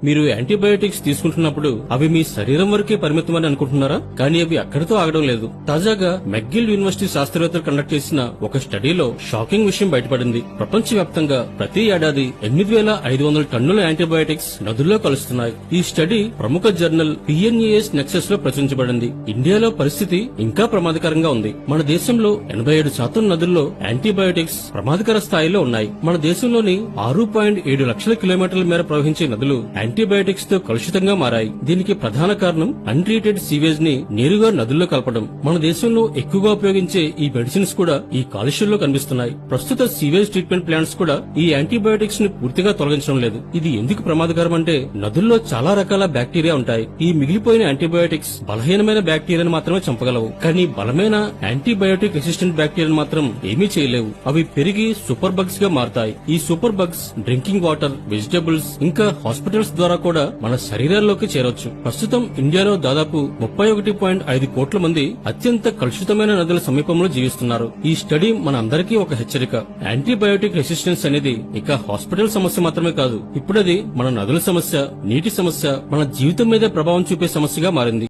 మీరు యాంటీబయోటిక్స్ తీసుకుంటున్నప్పుడు అవి మీ శరీరం వరకే పరిమితమని అనుకుంటున్నారా? కానీ అవి అక్కడితో ఆగడం లేదు. తాజాగా మెక్గిల్ యూనివర్సిటీ శాస్త్రవేత్తలు కండక్ట్ చేసిన ఒక స్టడీలో షాకింగ్ విషయం బయటపడింది. ప్రపంచవ్యాప్తంగా ప్రతి ఏడాది 8,500 టన్నుల యాంటీబయోటిక్స్ నదుల్లో కలుస్తున్నాయి. ఈ స్టడీ ప్రముఖ జర్నల్ PNAS నెక్సస్ లో ప్రచురించబడింది. ఇండియాలో పరిస్థితి ఇంకా ప్రమాదకరంగా ఉంది. మన దేశంలో 87% నదుల్లో యాంటీబయోటిక్స్ ప్రమాదకర స్థాయిలో ఉన్నాయి. మన దేశంలోని 6.7 లక్షల కిలోమీటర్ల మేర ప్రవహించే నదులు యాంటీబయోటిక్స్ తో కలుషితంగా మారాయి. దీనికి ప్రధాన కారణం అన్ట్రీటెడ్ సీవేజ్ ని నేరుగా నదుల్లో కలపడం. మన దేశంలో ఎక్కువగా ఉపయోగించే ఈ మెడిసిన్స్ కూడా ఈ కాలుష్యంలో కనిపిస్తున్నాయి. ప్రస్తుత సీవేజ్ ట్రీట్మెంట్ ప్లాంట్స్ కూడా ఈ యాంటీబయోటిక్స్ ని పూర్తిగా తొలగించడం లేదు. ఇది ఎందుకు ప్రమాదకరం అంటే నదుల్లో చాలా రకాల బ్యాక్టీరియా ఉంటాయి. ఈ మిగిలిపోయిన యాంటీబయోటిక్స్ బలహీనమైన బ్యాక్టీరియాను మాత్రమే చంపగలవు. కానీ బలమైన యాంటీబయోటిక్ రెసిస్టెంట్ బ్యాక్టీరియాను మాత్రం ఏమీ చేయలేవు. అవి పెరిగి సూపర్ బగ్స్ గా మారతాయి. ఈ super bugs drinking water, vegetables ఇంకా హాస్పిటల్స్ ద్వారా కూడా మన శరీరాల్లోకి చేరొచ్చు. ప్రస్తుతం ఇండియాలో దాదాపు 31.5 కోట్ల మంది అత్యంత కలుషితమైన నదుల సమీపంలో జీవిస్తున్నారు. ఈ స్టడీ మన అందరికీ ఒక హెచ్చరిక. యాంటీబయోటిక్ రెసిస్టెన్స్ అనేది ఇక హాస్పిటల్ సమస్య మాత్రమే కాదు. ఇప్పుడది మన నదుల సమస్య, నీటి సమస్య, మన జీవితం మీద ప్రభావం చూపే సమస్యగా మారింది.